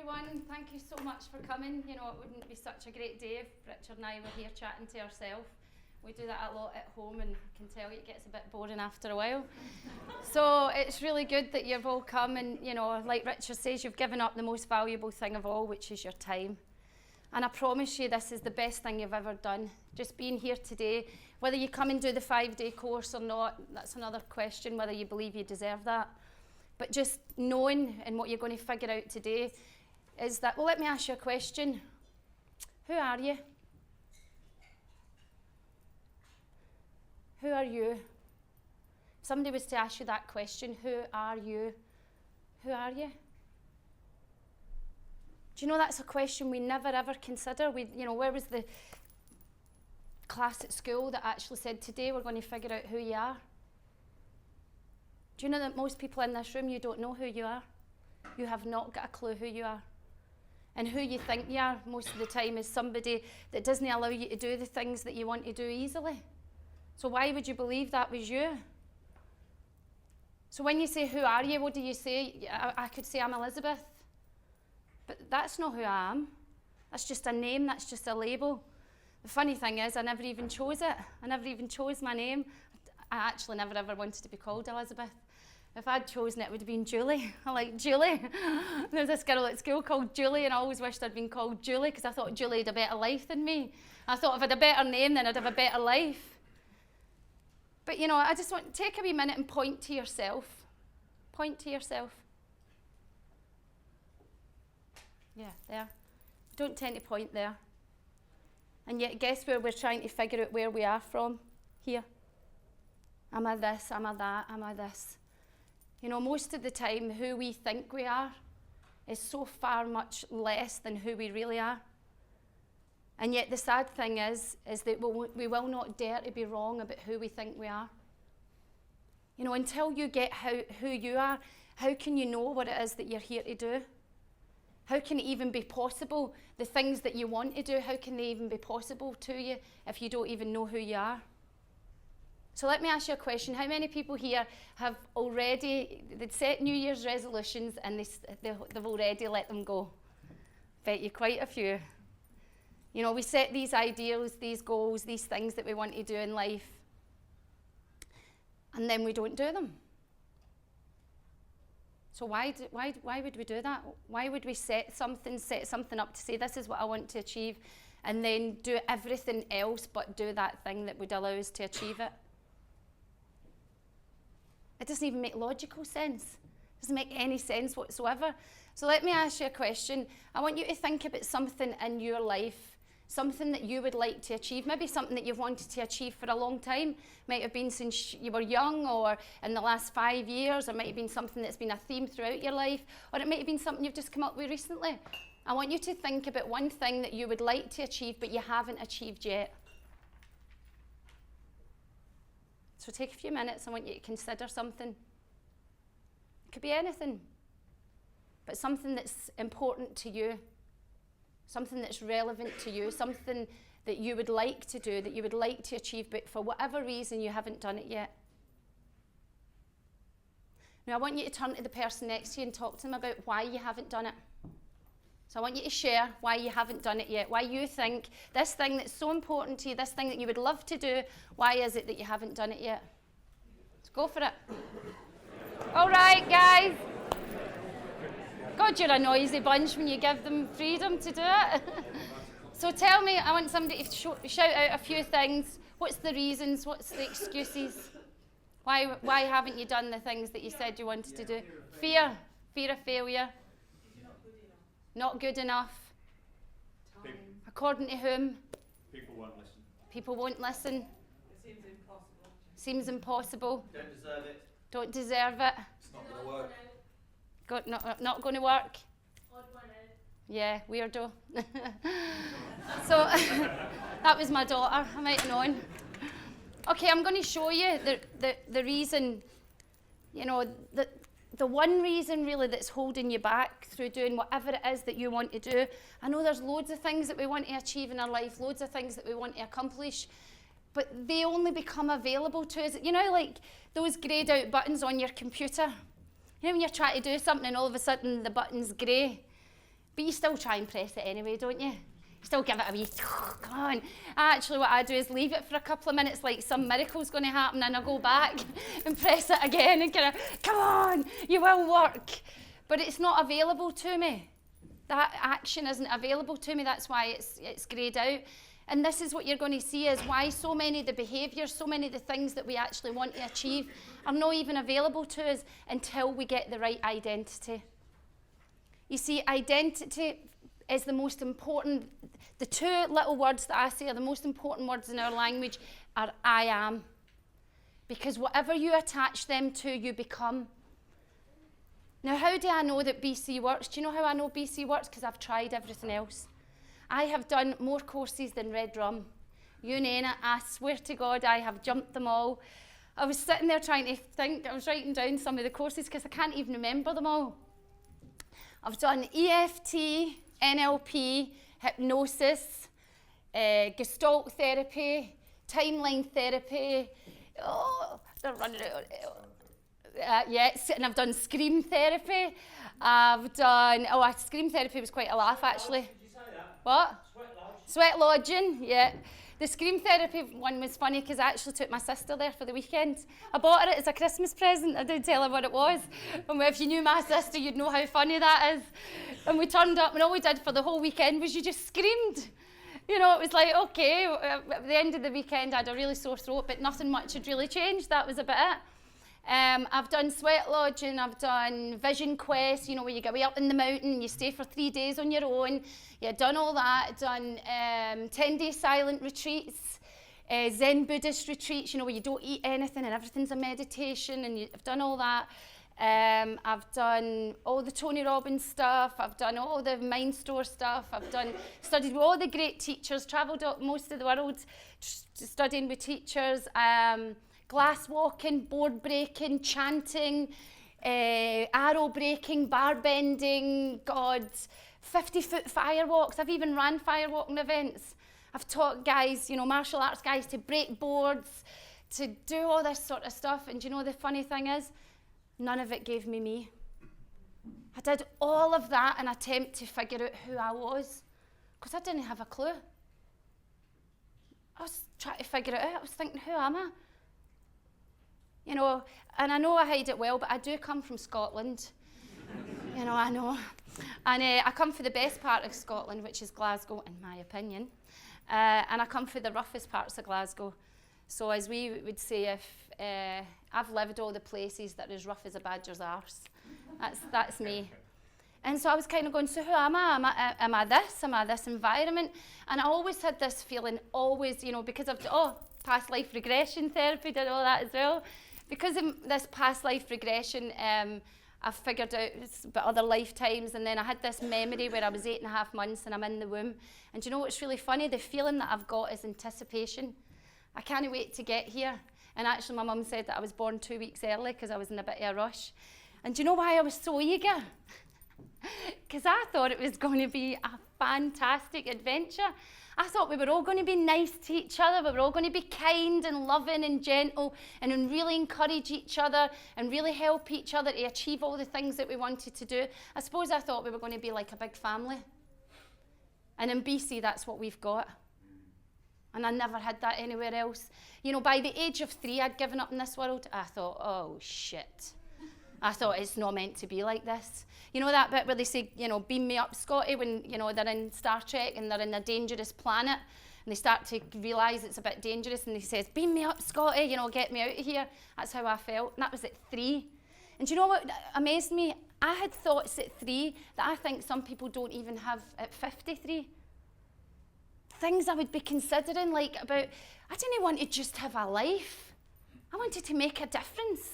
everyone. Thank you so much for coming. You know, it wouldn't be such a great day if Richard and I were here chatting to ourselves. We do that a lot at home, and I can tell you it gets a bit boring after a while. So it's really good that you've all come, and, you know, like Richard says, you've given up the most valuable thing of all, which is your time. And I promise you, this is the best thing you've ever done. Just being here today, whether you come and do the 5-day course or not, that's another question, whether you believe you deserve that. But just knowing and what you're going to figure out today is that, well, let me ask you a question. Who are you? Who are you? If somebody was to ask you that question, who are you? Who are you? Do you know that's a question we never ever consider? Where was the class at school that actually said, today we're going to figure out who you are? Do you know that most people in this room, you don't know who you are? You have not got a clue who you are. And who you think you are most of the time is somebody that doesn't allow you to do the things that you want to do easily. So why would you believe that was you? So when you say, who are you, what do you say? I could say I'm Elizabeth. But that's not who I am. That's just a name, that's just a label. The funny thing is, I never even chose it. I never even chose my name. I actually never ever wanted to be called Elizabeth. If I'd chosen it, it would have been Julie. I like Julie. There was this girl at school called Julie, and I always wished I'd been called Julie because I thought Julie had a better life than me. I thought if I had a better name, then I'd have a better life. But, you know, I just want to take a wee minute and point to yourself. Point to yourself. Yeah, there. Don't tend to point there. And yet, guess where we're trying to figure out where we are from? Here. Am I this? Am I that? Am I this? You know, most of the time, who we think we are is so far much less than who we really are. And yet the sad thing is that we will not dare to be wrong about who we think we are. You know, until you get who you are, how can you know what it is that you're here to do? How can it even be possible? The things that you want to do, how can they even be possible to you if you don't even know who you are? So let me ask you a question. How many people here have already, they'd set New Year's resolutions and they've already let them go? Bet you quite a few. You know, we set these ideals, these goals, these things that we want to do in life, and then we don't do them. So why would we do that? Why would we set something up to say, this is what I want to achieve, and then do everything else but do that thing that would allow us to achieve it? It doesn't even make logical sense. It doesn't make any sense whatsoever. So let me ask you a question. I want you to think about something in your life, something that you would like to achieve, maybe something that you've wanted to achieve for a long time. Might have been since you were young, or in the last 5 years, or might have been something that's been a theme throughout your life, or it might have been something you've just come up with recently. I want you to think about one thing that you would like to achieve but you haven't achieved yet. So take a few minutes. I want you to consider something. It could be anything, but something that's important to you, something that's relevant to you, something that you would like to do, that you would like to achieve, but for whatever reason you haven't done it yet. Now I want you to turn to the person next to you and talk to them about why you haven't done it. So I want you to share why you haven't done it yet, why you think this thing that's so important to you, this thing that you would love to do, why is it that you haven't done it yet? So go for it. All right, guys. God, you're a noisy bunch when you give them freedom to do it. So tell me, I want somebody to shout out a few things. What's the reasons? What's the excuses? Why haven't you done the things that you said you wanted to do? Fear of failure. Not good enough. Time. According to whom? People won't listen. People won't listen. It seems impossible. Seems impossible. Don't deserve it. Don't deserve it. It's not going to work. Not going to work. Odd one out. Yeah, weirdo. So that was my daughter. I might have known. Okay, I'm going to show you the reason. You know, the one reason really that's holding you back through doing whatever it is that you want to do. I know there's loads of things that we want to achieve in our life, loads of things that we want to accomplish, but they only become available to us. You know, like those greyed out buttons on your computer. You know when you're trying to do something and all of a sudden the button's grey? But you still try and press it anyway, don't you? You still give it a wee, come on. Actually, what I do is leave it for a couple of minutes, like some miracle's going to happen, and I go back and press it again and kind of, come on, you will work. But it's not available to me. That action isn't available to me. That's why it's greyed out. And this is what you're going to see is why so many of the behaviours, so many of the things that we actually want to achieve are not even available to us until we get the right identity. You see, identity is the most important. The two little words that I say are the most important words in our language are I am. Because whatever you attach them to, you become. Now, how do I know that BC works? Do you know how I know BC works? Because I've tried everything else. I have done more courses than Red Rum. You name it, I swear to God, I have jumped them all. I was sitting there trying to think, I was writing down some of the courses because I can't even remember them all. I've done EFT, NLP, hypnosis, Gestalt therapy, timeline therapy. Oh, they're running out. Yes, and I've done scream therapy. I've done, scream therapy was quite a laugh actually. Did you say that? What? Sweat lodge. Sweat lodging, yeah. The scream therapy one was funny because I actually took my sister there for the weekend. I bought her it as a Christmas present. I didn't tell her what it was. And if you knew my sister, you'd know how funny that is. And we turned up and all we did for the whole weekend was you just screamed. You know, it was like, okay, at the end of the weekend I had a really sore throat, but nothing much had really changed. That was about it. I've done sweat lodging, I've done vision quest, you know, where you go way up in the mountain and you stay for 3 days on your own. Yeah, done all that, done 10-day silent retreats, Zen Buddhist retreats, you know, where you don't eat anything and everything's a meditation, and I've done all that. I've done all the Tony Robbins stuff, I've done all the Mind Store stuff, studied with all the great teachers, travelled most of the world studying with teachers, glass walking, board breaking, chanting, arrow breaking, bar bending, 50-foot firewalks. I've even ran firewalking events. I've taught guys, you know, martial arts guys to break boards, to do all this sort of stuff. And do you know the funny thing is? None of it gave me me. I did all of that in an attempt to figure out who I was, because I didn't have a clue. I was trying to figure it out. I was thinking, who am I? You know, and I know I hide it well, but I do come from Scotland. You know, I know. And I come from the best part of Scotland, which is Glasgow, in my opinion. And I come from the roughest parts of Glasgow. So as we would say, if I've lived all the places that are as rough as a badger's arse. That's me. And so I was kind of going, so who am I? Am I this? Am I this environment? And I always had this feeling, always, you know, because of, past life regression therapy, did all that as well. Because of this past life regression, I've figured out about other lifetimes, and then I had this memory where I was 8.5 months and I'm in the womb. And do you know what's really funny? The feeling that I've got is anticipation. I can't wait to get here. And actually my mum said that I was born 2 weeks early because I was in a bit of a rush. And do you know why I was so eager? Because I thought it was going to be a fantastic adventure. I thought we were all going to be nice to each other. We were all going to be kind and loving and gentle and really encourage each other and really help each other to achieve all the things that we wanted to do. I suppose I thought we were going to be like a big family. And in BC, that's what we've got. And I never had that anywhere else. You know, by the age of 3, I'd given up in this world. I thought, oh, shit. I thought it's not meant to be like this. You know that bit where they say, you know, beam me up, Scotty, when, you know, they're in Star Trek and they're in a dangerous planet and they start to realise it's a bit dangerous and he says, beam me up, Scotty, you know, get me out of here. That's how I felt. And that was at 3. And do you know what amazed me? I had thoughts at 3 that I think some people don't even have at 53. Things I would be considering, like about, I didn't want to just have a life. I wanted to make a difference.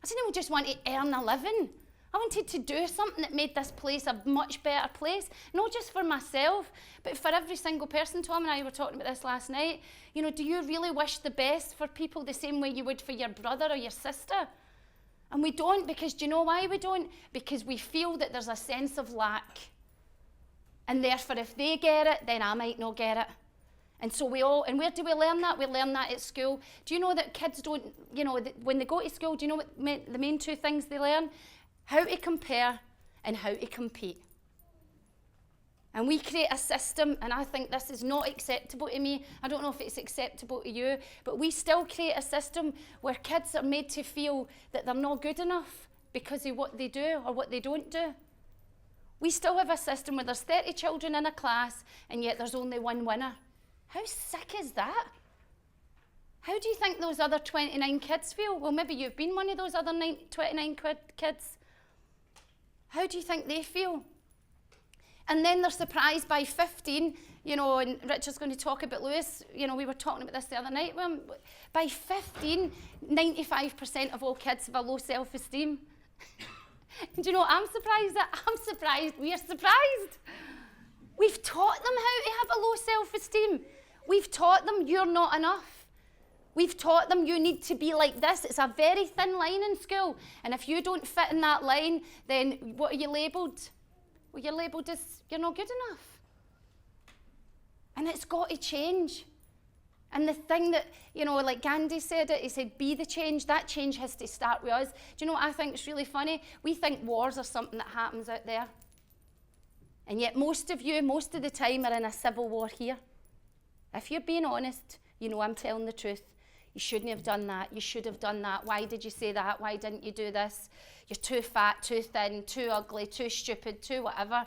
I didn't just want to earn a living. I wanted to do something that made this place a much better place, not just for myself, but for every single person. Tom and I were talking about this last night. You know, do you really wish the best for people the same way you would for your brother or your sister? And we don't, because do you know why we don't? Because we feel that there's a sense of lack. And therefore, if they get it, then I might not get it. And so and where do we learn that? We learn that at school. Do you know that kids don't, you know, when they go to school, do you know what the main 2 things they learn? How to compare and how to compete. And we create a system, and I think this is not acceptable to me. I don't know if it's acceptable to you, but we still create a system where kids are made to feel that they're not good enough because of what they do or what they don't do. We still have a system where there's 30 children in a class, and yet there's only one winner. How sick is that? How do you think those other 29 kids feel? Well, maybe you've been one of those other 29 kids. How do you think they feel? And then they're surprised by 15, and Richard's going to talk about Lewis. We were talking about this the other night. By 15, 95% of all kids have a low self-esteem. Do you know what I'm surprised at? I'm surprised we're surprised. We've taught them how to have a low self-esteem. We've taught them you're not enough. We've taught them you need to be like this. It's a very thin line in school. And if you don't fit in that line, then what are you labelled? Well, you're labelled as you're not good enough. And it's got to change. And the thing that, like Gandhi said it, he said, be the change. That change has to start with us. Do you know what I think is really funny? We think wars are something that happens out there. And yet most of you, most of the time, are in a civil war here. If you're being honest, I'm telling the truth. You shouldn't have done that. You should have done that. Why did you say that? Why didn't you do this? You're too fat, too thin, too ugly, too stupid, too whatever.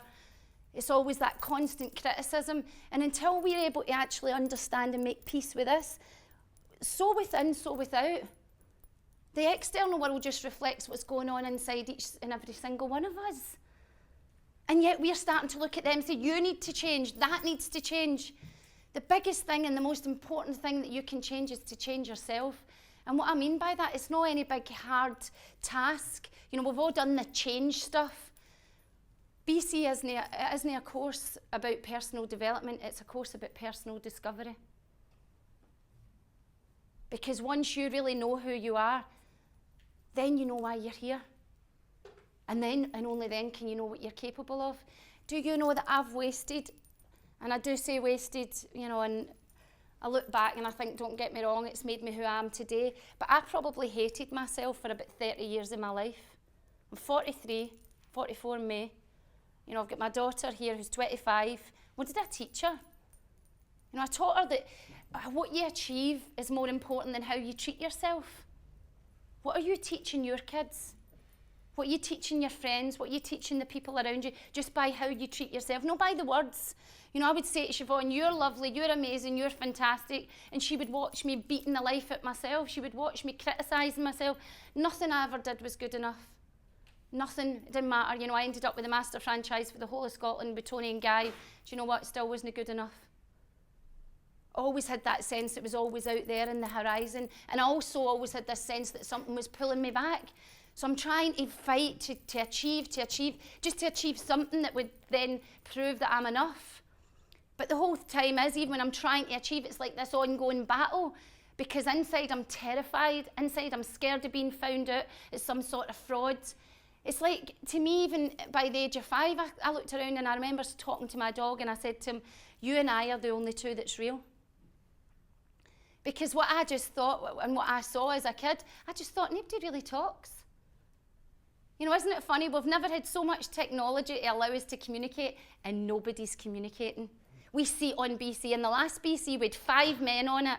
It's always that constant criticism. And until we're able to actually understand and make peace with this, so within, so without, the external world just reflects what's going on inside each and every single one of us. And yet we're starting to look at them and say, you need to change, that needs to change. The biggest thing and the most important thing that you can change is to change yourself. And what I mean by that, it's not any big hard task. We've all done the change stuff. BC isn't a course about personal development, it's a course about personal discovery. Because once you really know who you are, then you know why you're here. And only then can you know what you're capable of. Do you know that I've wasted, and I do say wasted, and I look back and I think, don't get me wrong, it's made me who I am today, but I probably hated myself for about 30 years of my life. I'm 43, 44 in May. I've got my daughter here who's 25. What did I teach her? I taught her that what you achieve is more important than how you treat yourself. What are you teaching your kids? What are you teaching your friends? What are you teaching the people around you? Just by how you treat yourself, not by the words. I would say to Siobhan, you're lovely, you're amazing, you're fantastic. And she would watch me beating the life out myself. She would watch me criticising myself. Nothing I ever did was good enough. Nothing, it didn't matter. I ended up with a master franchise for the whole of Scotland with Tony and Guy. Do you know what? It still wasn't good enough. Always had that sense it was always out there in the horizon. And I also always had this sense that something was pulling me back. So I'm trying to fight to achieve something that would then prove that I'm enough. But the whole time is, even when I'm trying to achieve, it's like this ongoing battle. Because inside I'm terrified. Inside I'm scared of being found out as some sort of fraud. It's like, to me, even by the age of 5, I looked around and I remember talking to my dog and I said to him, you and I are the only two that's real. Because what I just thought and what I saw as a kid, I just thought nobody really talks. Isn't it funny? We've never had so much technology to allow us to communicate and nobody's communicating. We see on BC, in the last BC, we had 5 men on it,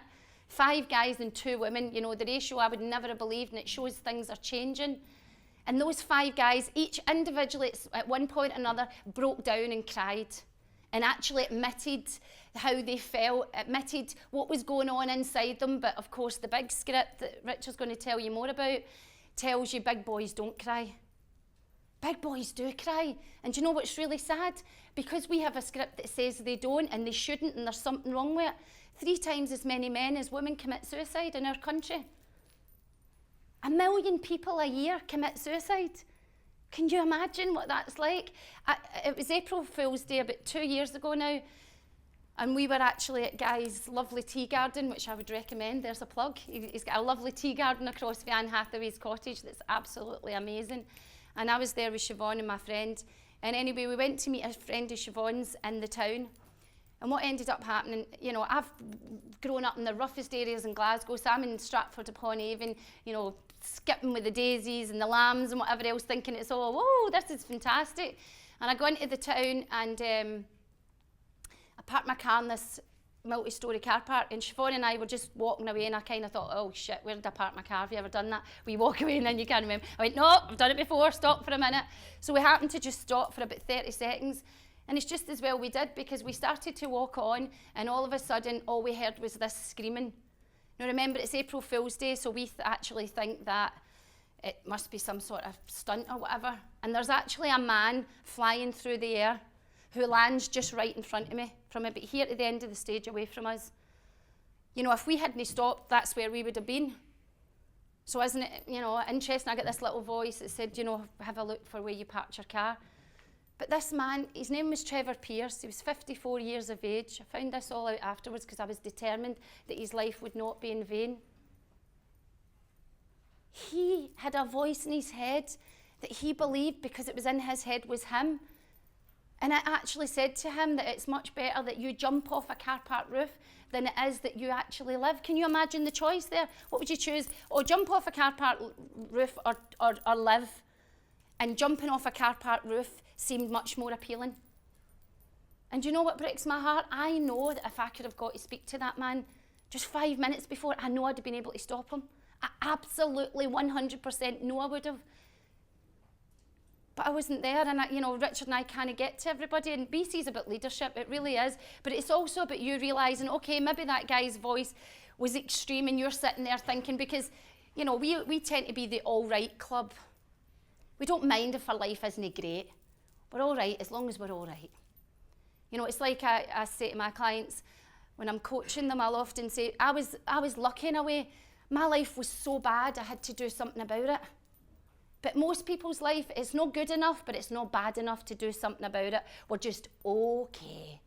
5 guys and 2 women. The ratio I would never have believed, and it shows things are changing. And those 5 guys, each individually at one point or another, broke down and cried and actually admitted how they felt, admitted what was going on inside them. But of course, the big script that Richard's going to tell you more about tells you big boys don't cry. Big boys do cry. And do you know what's really sad? Because we have a script that says they don't and they shouldn't and there's something wrong with it, 3 times as many men as women commit suicide in our country. 1 million people a year commit suicide. Can you imagine what that's like? It was April Fool's Day about 2 years ago now, and we were actually at Guy's lovely tea garden, which I would recommend. There's a plug. He's got a lovely tea garden across from Anne Hathaway's cottage that's absolutely amazing. And I was there with Siobhan and my friend. And anyway, we went to meet a friend of Siobhan's in the town. And what ended up happening, I've grown up in the roughest areas in Glasgow, so I'm in Stratford-upon-Avon, skipping with the daisies and the lambs and whatever else, thinking it's all, whoa, this is fantastic. And I go into the town and parked my car in this multi-storey car park, and Siobhan and I were just walking away, and I kind of thought, oh shit, where did I park my car? Have you ever done that? We walk away and then you can't remember. I went, no, I've done it before, stop for a minute. So we happened to just stop for about 30 seconds, and it's just as well we did, because we started to walk on, and all of a sudden all we heard was this screaming. Now remember, it's April Fool's Day, so we actually think that it must be some sort of stunt or whatever. And there's actually a man flying through the air who lands just right in front of me, from about here to the end of the stage away from us. You know, if we hadn't stopped, that's where we would have been. So isn't it, you know, interesting? I got this little voice that said, you know, have a look for where you parked your car. But this man, his name was Trevor Pierce. He was 54 years of age. I found this all out afterwards because I was determined that his life would not be in vain. He had a voice in his head that he believed, because it was in his head, was him. And I actually said to him that it's much better that you jump off a car park roof than it is that you actually live. Can you imagine the choice there? What would you choose? Or jump off a car park roof or live? And jumping off a car park roof seemed much more appealing. And you know what breaks my heart? I know that if I could have got to speak to that man just 5 minutes before, I know I'd have been able to stop him. I absolutely 100% know I would have. But I wasn't there, and you know, Richard and I kind of get to everybody, and BC's about leadership, it really is, but it's also about you realising, okay, maybe that guy's voice was extreme, and you're sitting there thinking, because, you know, we tend to be the all right club. We don't mind if our life isn't great. We're all right as long as we're all right. You know, it's like I say to my clients, when I'm coaching them, I'll often say, I was lucky in a way. My life was so bad, I had to do something about it. But most people's life, it's not good enough, but it's not bad enough to do something about it. We're just okay.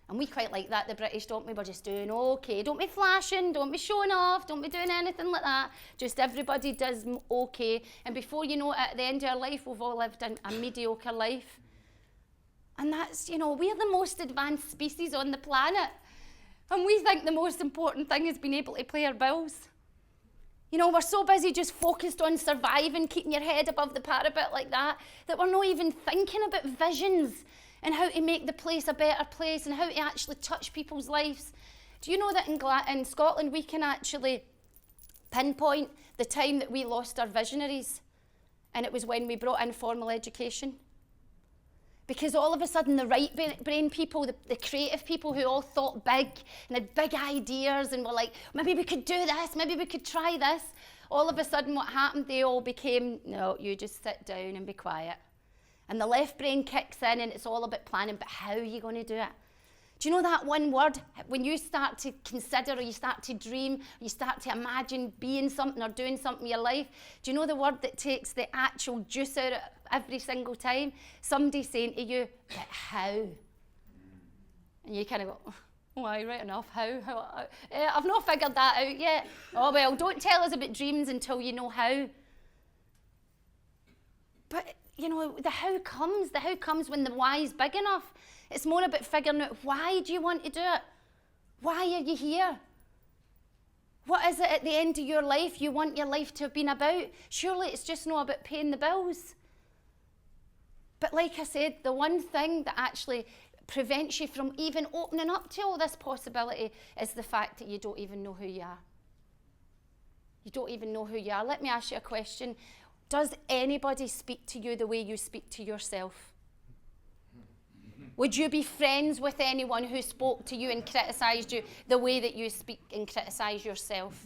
And we quite like that, the British, don't we? We're just doing okay. Don't be flashing, don't be showing off, don't be doing anything like that. Just everybody does okay. And before you know it, at the end of our life, we've all lived a mediocre life. And that's, you know, we're the most advanced species on the planet. And we think the most important thing is being able to pay our bills. You know, we're so busy just focused on surviving, keeping your head above the parapet like that we're not even thinking about visions and how to make the place a better place and how to actually touch people's lives. Do you know that in Scotland we can actually pinpoint the time that we lost our visionaries? And it was when we brought in formal education. Because all of a sudden the right brain people, the creative people who all thought big and had big ideas and were like, maybe we could do this, maybe we could try this. All of a sudden what happened, they all became, no, you just sit down and be quiet. And the left brain kicks in and it's all about planning, but how are you going to do it? Do you know that one word, when you start to consider or you start to dream, or you start to imagine being something or doing something in your life, do you know the word that takes the actual juice out of every single time? Somebody saying to you, but how? And you kind of go, oh, aye, right enough, how? I've not figured that out yet. Oh, well, don't tell us about dreams until you know how. But, you know, the how comes when the why is big enough. It's more about figuring out, why do you want to do it? Why are you here? What is it at the end of your life you want your life to have been about? Surely it's just not about paying the bills. But like I said, the one thing that actually prevents you from even opening up to all this possibility is the fact that you don't even know who you are. You don't even know who you are. Let me ask you a question. Does anybody speak to you the way you speak to yourself? Would you be friends with anyone who spoke to you and criticised you the way that you speak and criticise yourself?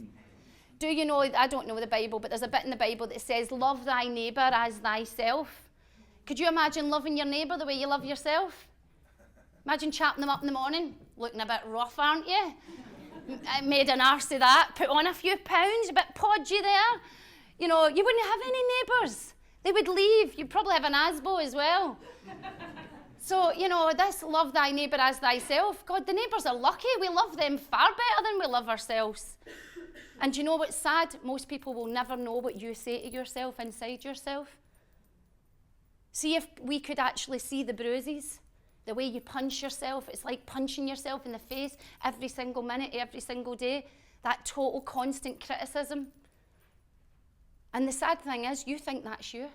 Do you know, I don't know the Bible, but there's a bit in the Bible that says, love thy neighbour as thyself. Could you imagine loving your neighbour the way you love yourself? Imagine chatting them up in the morning, looking a bit rough, aren't you? I made an arse of that, put on a few pounds, a bit podgy there. You know, you wouldn't have any neighbours. They would leave. You'd probably have an ASBO as well. So, you know, this love thy neighbour as thyself, God, the neighbours are lucky. We love them far better than we love ourselves. And you know what's sad? Most people will never know what you say to yourself inside yourself. See if we could actually see the bruises, the way you punch yourself. It's like punching yourself in the face every single minute, every single day. That total constant criticism. And the sad thing is, you think that's you.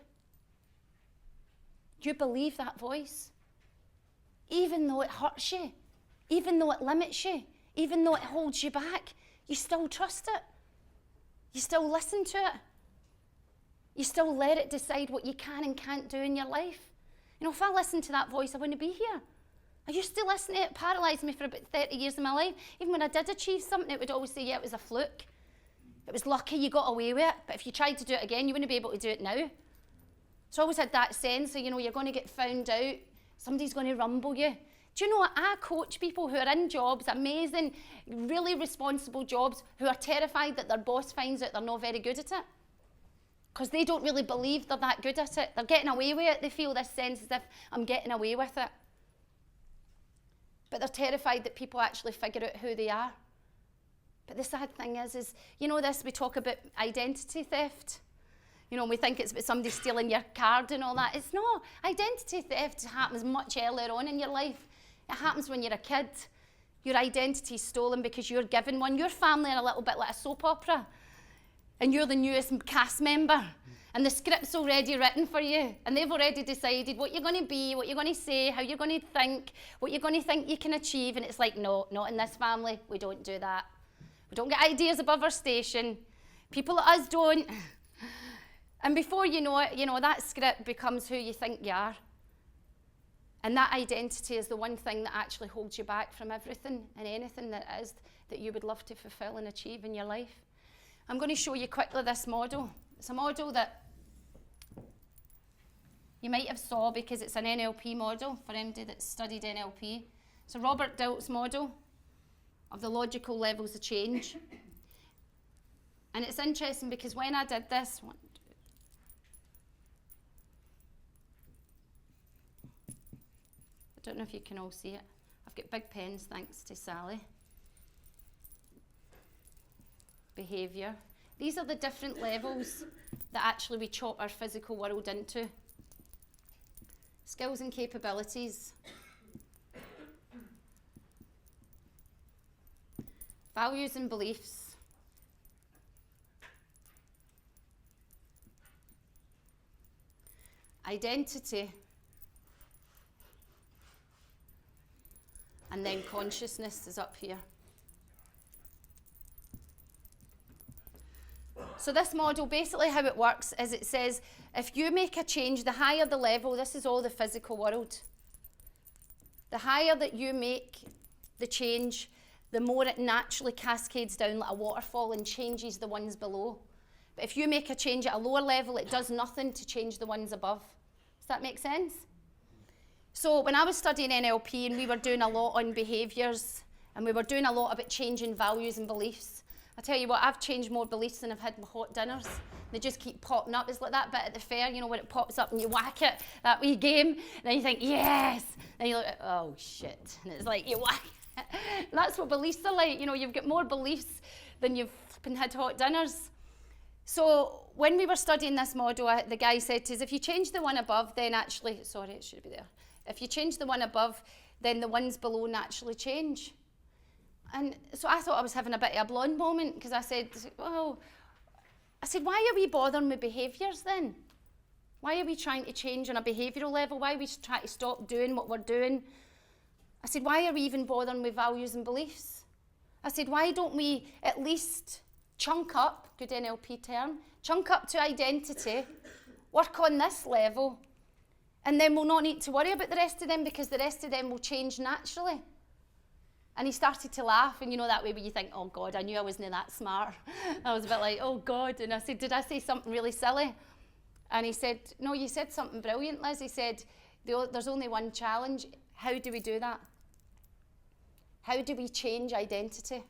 You believe that voice. Even though it hurts you. Even though it limits you, even though it holds you back, you still trust it. You still listen to it. You still let it decide what you can and can't do in your life. You know, if I listened to that voice, I wouldn't be here. I used to listen to it. It paralysed me for about 30 years of my life. Even when I did achieve something, it would always say, yeah, it was a fluke. It was lucky you got away with it. But if you tried to do it again, you wouldn't be able to do it now. So I always had that sense of, you know, you're going to get found out. Somebody's going to rumble you. Do you know what? I coach people who are in jobs, amazing, really responsible jobs, who are terrified that their boss finds out they're not very good at it. Because they don't really believe they're that good at it. They're getting away with it. They feel this sense as if I'm getting away with it. But they're terrified that people actually figure out who they are. But the sad thing is, you know this, we talk about identity theft. You know, we think it's about somebody stealing your card and all that. It's not. Identity theft happens much earlier on in your life. It happens when you're a kid. Your identity's stolen because you're given one. Your family are a little bit like a soap opera. And you're the newest cast member. And the script's already written for you. And they've already decided what you're going to be, what you're going to say, how you're going to think, what you're going to think you can achieve. And it's like, no, not in this family. We don't do that. We don't get ideas above our station. People like us don't. And before you know it, you know, that script becomes who you think you are. And that identity is the one thing that actually holds you back from everything and anything that is that you would love to fulfill and achieve in your life. I'm going to show you quickly this model. It's a model that you might have saw because it's an NLP model for anybody that's studied NLP. It's a Robert Dilts model of the logical levels of change. And it's interesting because when I did this, I don't know if you can all see it. I've got big pens thanks to Sally. Behaviour. These are the different levels that actually we chop our physical world into. Skills and capabilities. Values and beliefs. Identity. And then consciousness is up here. So this model, basically how it works is it says, if you make a change, the higher the level, this is all the physical world. The higher that you make the change, the more it naturally cascades down like a waterfall and changes the ones below. But if you make a change at a lower level, it does nothing to change the ones above. Does that make sense? So when I was studying NLP and we were doing a lot on behaviours and we were doing a lot about changing values and beliefs, I tell you what, I've changed more beliefs than I've had hot dinners. They just keep popping up. It's like that bit at the fair, you know, when it pops up and you whack it, that wee game, and then you think, yes! Then you look, oh shit, and it's like you whack it. And that's what beliefs are like, you know, you've got more beliefs than you've had hot dinners. So when we were studying this model, the guy said to us, if you change the one above, then actually, sorry, it should be there. If you change the one above, then the ones below naturally change. And so I thought I was having a bit of a blonde moment because I said, well, why are we bothering with behaviours then? Why are we trying to change on a behavioural level? Why are we trying to stop doing what we're doing? I said, why are we even bothering with values and beliefs? I said, why don't we at least chunk up, good NLP term, chunk up to identity, work on this level, and then we'll not need to worry about the rest of them because the rest of them will change naturally. And he started to laugh, and you know that way where you think, oh God, I knew I wasn't that smart. I was a bit like, oh God, and I said, did I say something really silly? And he said, no, you said something brilliant, Liz. He said, there's only one challenge. How do we do that? How do we change identity?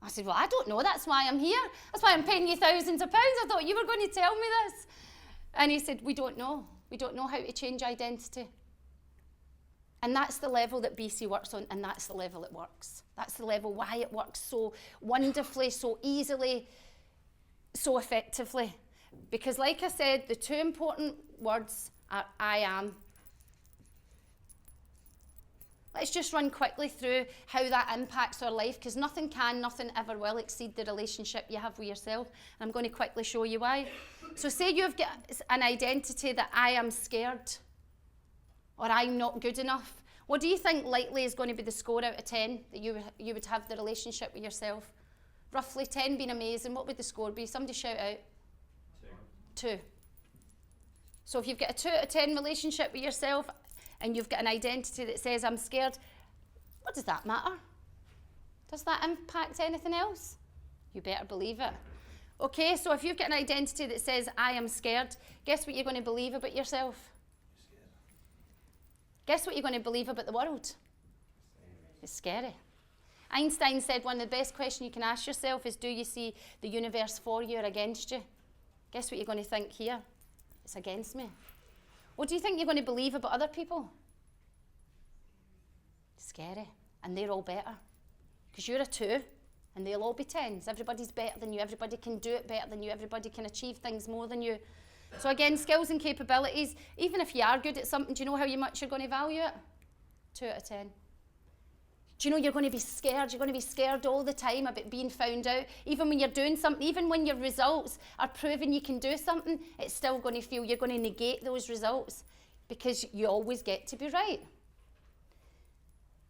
I said, well, I don't know, that's why I'm here. That's why I'm paying you thousands of pounds. I thought you were going to tell me this. And he said, we don't know. We don't know how to change identity. And that's the level that BC works on, and that's the level it works. That's the level why it works so wonderfully, so easily, so effectively. Because like I said, the two important words are I am. Let's just run quickly through how that impacts our life, because nothing can, nothing ever will exceed the relationship you have with yourself. And I'm going to quickly show you why. So say you've got an identity that I am scared, or I'm not good enough, What do you think likely is going to be the score out of 10 that you would have the relationship with yourself? Roughly 10 being amazing, what would the score be? Somebody shout out. 2. So if you've got a 2 out of 10 relationship with yourself and you've got an identity that says I'm scared, what does that matter? Does that impact anything else? You better believe it. Okay, so if you've got an identity that says I am scared, guess what you're going to believe about yourself? Guess what you're going to believe about the world? It's scary. Einstein said one of the best questions you can ask yourself is, do you see the universe for you or against you? Guess what you're going to think here? It's against me. What do you think you're going to believe about other people? Scary. And they're all better. Because you're a 2 and they'll all be 10s. Everybody's better than you. Everybody can do it better than you. Everybody can achieve things more than you. So again, skills and capabilities. Even if you are good at something, do you know how much you're going to value it? 2 out of 10. Do you know you're going to be scared? You're going to be scared all the time about being found out. Even when you're doing something, even when your results are proving you can do something, it's still going to feel you're going to negate those results because you always get to be right.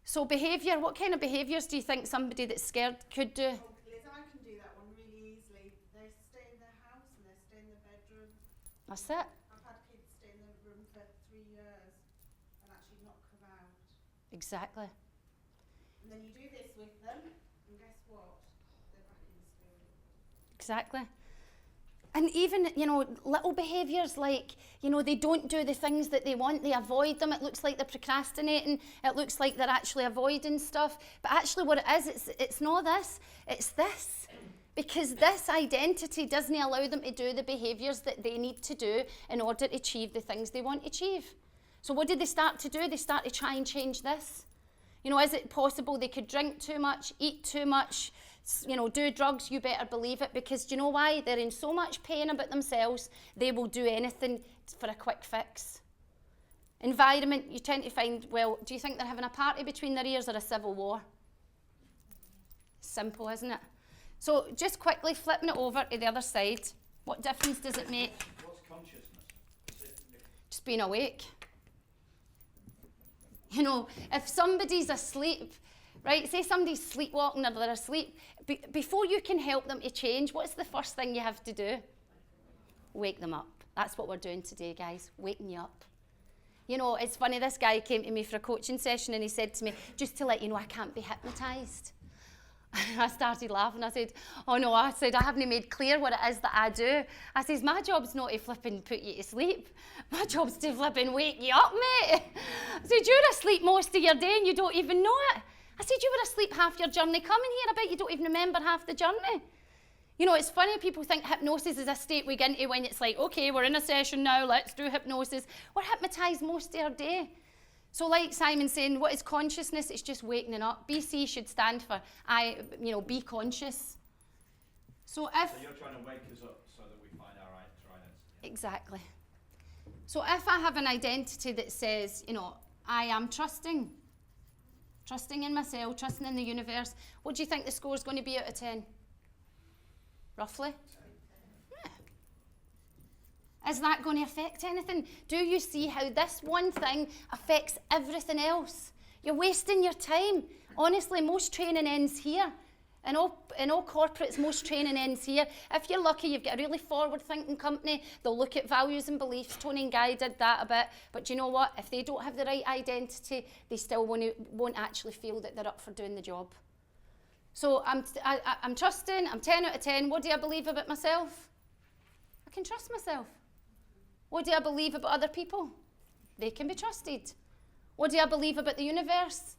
So behaviour, what kind of behaviours do you think somebody that's scared could do? Oh, Liz, I can do that one really easily. They stay in their house and they stay in their bedroom. That's it. I've had kids stay in their room for 3 years and actually not come out. Exactly. And then you do this with them, and guess what? They're back in school. Exactly. And even, little behaviours like, they don't do the things that they want, they avoid them. It looks like they're procrastinating. It looks like they're actually avoiding stuff. But actually what it is, it's not this, it's this. Because this identity doesn't allow them to do the behaviours that they need to do in order to achieve the things they want to achieve. So what did they start to do? They start to try and change this. Is it possible they could drink too much, eat too much, do drugs? You better believe it, because do you know why? They're in so much pain about themselves, they will do anything for a quick fix. Environment, you tend to find, well, do you think they're having a party between their ears or a civil war? Simple, isn't it? So just quickly flipping it over to the other side, what difference does it make? What's consciousness? Just being awake. If somebody's asleep, right, say somebody's sleepwalking or they're asleep, before you can help them to change, what's the first thing you have to do? Wake them up. That's what we're doing today, guys, waking you up. It's funny, this guy came to me for a coaching session and he said to me, just to let you know, I can't be hypnotised. I started laughing. I said, oh no, I haven't made clear what it is that I do. I says, my job's not to flipping put you to sleep. My job's to flipping wake you up, mate. I said, you're asleep most of your day and you don't even know it. I said, you were asleep half your journey coming here. I bet you don't even remember half the journey. It's funny, people think hypnosis is a state we get into when it's like, okay, we're in a session now, let's do hypnosis. We're hypnotised most of our day. So like Simon's saying, what is consciousness? It's just waking up. BC should stand for be conscious. So you're trying to wake us up so that we find our identity. Exactly. So if I have an identity that says, I am trusting in myself, trusting in the universe, what do you think the score is going to be out of 10? Roughly? Is that going to affect anything? Do you see how this one thing affects everything else? You're wasting your time. Honestly, most training ends here. In all corporates, most training ends here. If you're lucky, you've got a really forward-thinking company. They'll look at values and beliefs. Tony and Guy did that a bit. But do you know what? If they don't have the right identity, they still won't actually feel that they're up for doing the job. So I'm trusting. I'm 10 out of 10. What do I believe about myself? I can trust myself. What do I believe about other people? They can be trusted. What do I believe about the universe?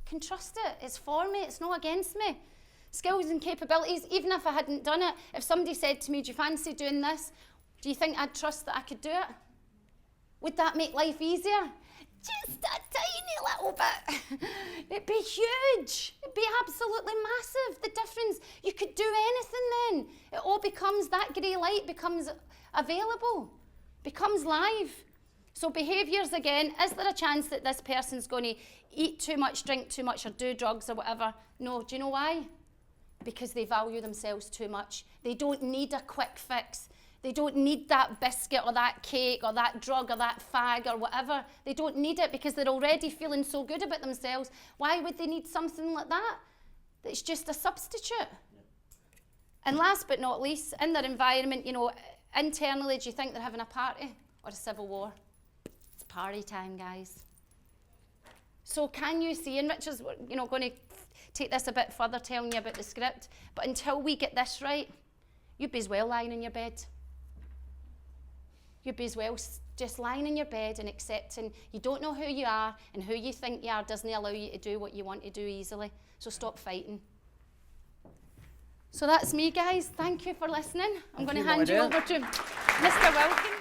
I can trust it. It's for me. It's not against me. Skills and capabilities, even if I hadn't done it, if somebody said to me, do you fancy doing this? Do you think I'd trust that I could do it? Would that make life easier? Just a tiny little bit. It'd be huge. It'd be absolutely massive. The difference, you could do anything then. It all becomes, that grey light becomes available. Becomes live. So behaviours again, is there a chance that this person's going to eat too much, drink too much or do drugs or whatever? No. Do you know why? Because they value themselves too much. They don't need a quick fix. They don't need that biscuit or that cake or that drug or that fag or whatever. They don't need it because they're already feeling so good about themselves. Why would they need something like that? That's just a substitute. And last but not least, in their environment, you know, internally, do you think they're having a party or a civil war? It's party time, guys. So can you see, and Richard's, you know, going to take this a bit further, telling you about the script, but until we get this right, you'd be as well lying in your bed. You'd be as well just lying in your bed and accepting you don't know who you are, and who you think you are doesn't allow you to do what you want to do easily. So stop fighting. So that's me, guys. Thank you for listening. I'm going to hand you over to Mr. Wilkins.